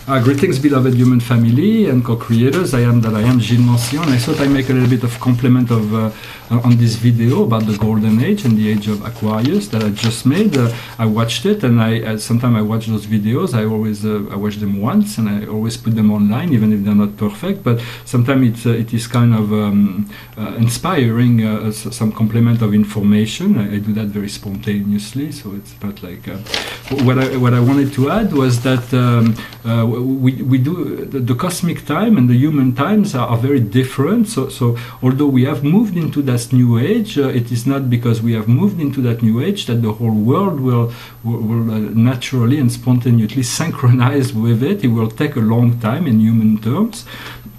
Greetings, beloved human family and co-creators. I am Gilles Mancion. I thought I'd make a little bit of compliment on this video about the golden age and the age of Aquarius that I just made. I watched it, and sometimes I watch those videos. I watch them once, and I always put them online, even if they're not perfect. But sometimes it is kind of inspiring, some complement of information. I do that very spontaneously, so it's not like what I wanted to add was that we do the cosmic time and the human times are very different. So although we have moved into that new age, it is not because we have moved into that new age that the whole world will naturally and spontaneously synchronize with it. It will take a long time in human terms.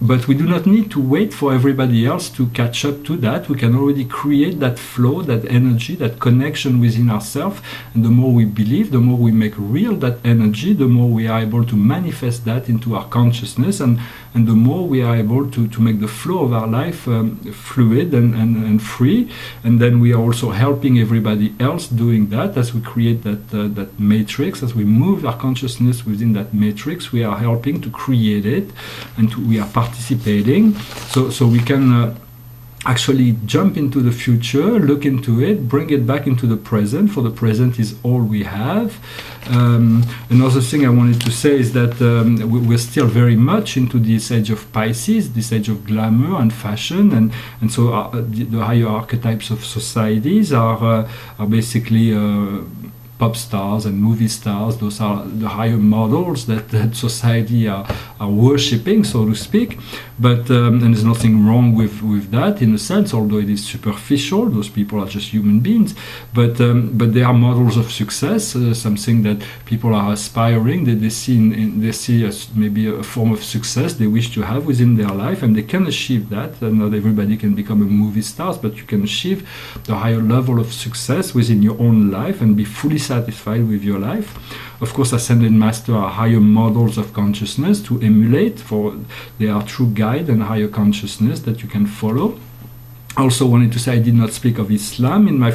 But we do not need to wait for everybody else to catch up to that. We can already create that flow, that energy, that connection within ourselves. And the more we believe, the more we make real that energy, the more we are able to manifest that into our consciousness, and the more we are able to make the flow of our life fluid and free. And then we are also helping everybody else doing that as we create that matrix, as we move our consciousness within that matrix. We are helping to create it, and we are participating, so we can actually jump into the future, look into it, bring it back into the present, for the present is all we have. Another thing I wanted to say is that we're still very much into this age of Pisces, this age of glamour and fashion, and so the higher archetypes of societies are basically pop stars and movie stars. Those are the higher models that society are worshipping, so to speak. But and there's nothing wrong with that in a sense, although it is superficial. Those people are just human beings, but they are models of success, something that people are aspiring, that they see as maybe a form of success they wish to have within their life, and they can achieve that. And not everybody can become a movie star, but you can achieve the higher level of success within your own life and be fully satisfied with your life. Of course, Ascended Master are higher models of consciousness to emulate, for they are true guide and higher consciousness that you can follow. I also wanted to say I did not speak of Islam in my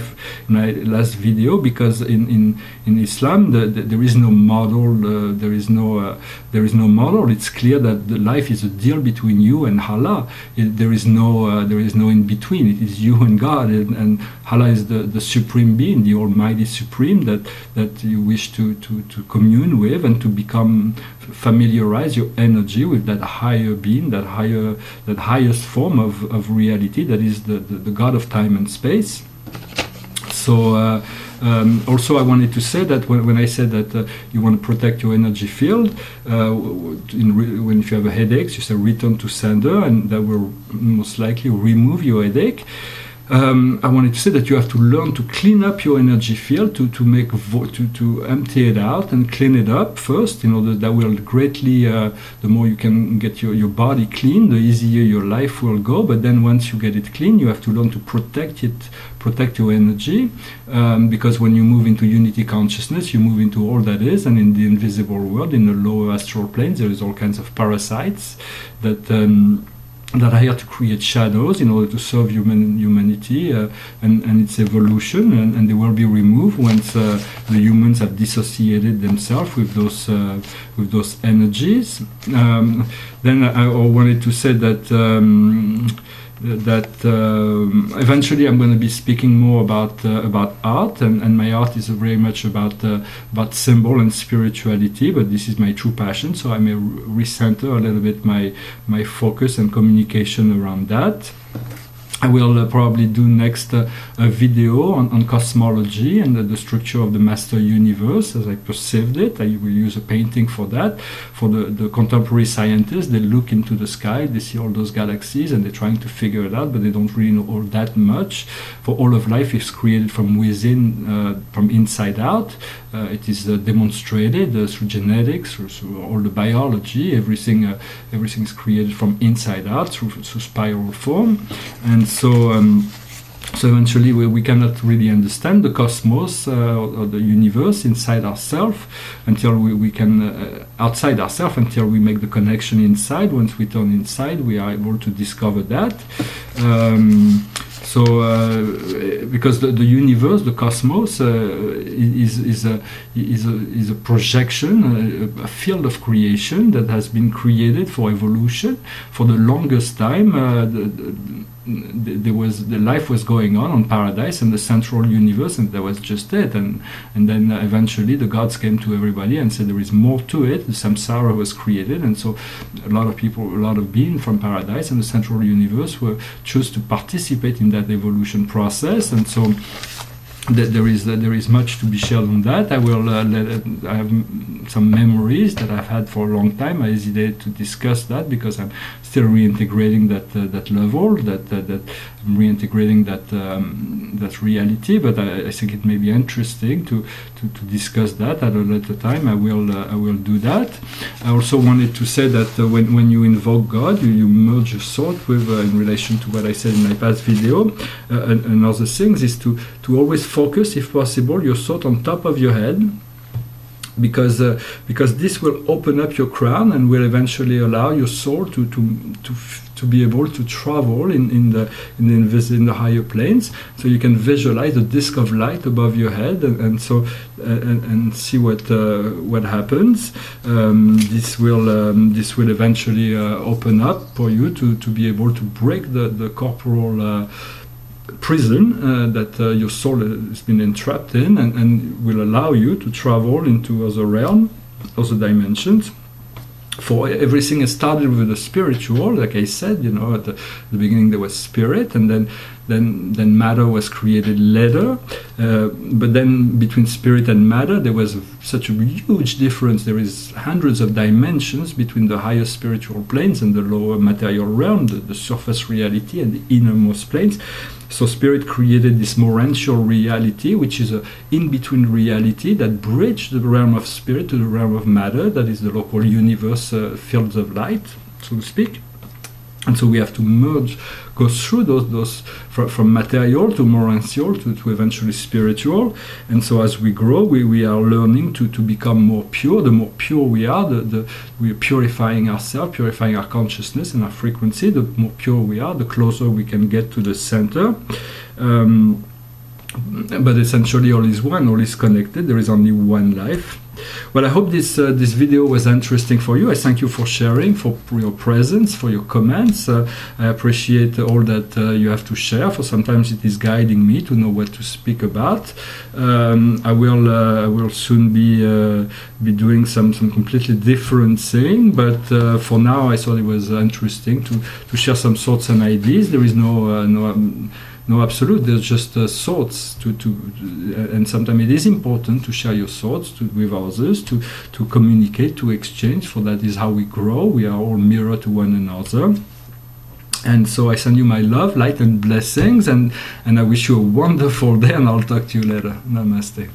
last video, because in Islam there is no model. There is no model. It's clear that the life is a deal between you and Allah. There is no in between. It is you and God, and Allah is the supreme being, the Almighty Supreme that you wish to commune with and to become familiarize your energy with that higher being, that highest form of reality, that is the God of time and space. So also I wanted to say that when I said that you want to protect your energy field, if you have a headache, you say return to sender, and that will most likely remove your headache. I wanted to say that you have to learn to clean up your energy field, to empty it out and clean it up first. In order that will greatly, the more you can get your body clean, the easier your life will go. But then once you get it clean, you have to learn to protect your energy, because when you move into unity consciousness, you move into all that is, and in the invisible world, in the lower astral planes, there is all kinds of parasites that are here to create shadows in order to serve humanity and its evolution, and they will be removed once the humans have dissociated themselves with those energies. Then I wanted to say that eventually I'm going to be speaking more about art, and my art is very much about symbol and spirituality, but this is my true passion, so I may recenter a little bit my focus and communication around that. I will probably do next a video on cosmology and the structure of the master universe as I perceived it. I will use a painting for that. For the contemporary scientists, they look into the sky, they see all those galaxies, and they're trying to figure it out, but they don't really know all that much. For all of life is created from within, from inside out. It is demonstrated through genetics, through all the biology. Everything is created from inside out through spiral form. And so So eventually we cannot really understand the cosmos or the universe inside ourselves until we can outside ourselves, until we make the connection inside. Once we turn inside, we are able to discover that. Because the universe, the cosmos, is a projection, a field of creation that has been created for evolution. For the longest time, the life was going on Paradise and the central universe, and that was just it. And then eventually the gods came to everybody and said there is more to it. The samsara was created, and so a lot of beings from Paradise and the central universe chose to participate in that evolution process. And so there is much to be shared on that. I will I have some memories that I've had for a long time. I hesitate to discuss that because I'm still reintegrating that level, that I'm reintegrating that reality. But I think it may be interesting to discuss that at a later time. I will do that. I also wanted to say that when you invoke God, you merge your thought with in relation to what I said in my past video. Another thing is to always focus, if possible, your thought on top of your head, because this will open up your crown and will eventually allow your soul to be able to travel in the higher planes. So you can visualize the disk of light above your head, and see what happens. This will eventually open up for you to be able to break the corporal prison that your soul has been entrapped in, and will allow you to travel into other realms, other dimensions. For everything has started with the spiritual, like I said, at the beginning there was spirit, and then matter was created later. But then between spirit and matter, there was such a huge difference. There is hundreds of dimensions between the higher spiritual planes and the lower material realm, the surface reality and the innermost planes. So spirit created this morantial reality, which is an in-between reality that bridged the realm of spirit to the realm of matter, that is the local universe fields of light, so to speak. And so we have to go through those from material to morantial to eventually spiritual. And so as we grow, we are learning to become more pure. The more pure we are, we are purifying ourselves, purifying our consciousness and our frequency. The more pure we are, the closer we can get to the center. But essentially all is one, all is connected. There is only one life. Well, I hope this video was interesting for you. I thank you for sharing, for your presence, for your comments. I appreciate all that you have to share, for sometimes it is guiding me to know what to speak about. I will soon be doing some completely different thing, but for now I thought it was interesting to share some thoughts and ideas. There is no absolute, there's just thoughts and sometimes it is important to share your thoughts with others, to communicate, to exchange, for that is how we grow. We are all mirror to one another. And so I send you my love, light and blessings, and I wish you a wonderful day, and I'll talk to you later. Namaste.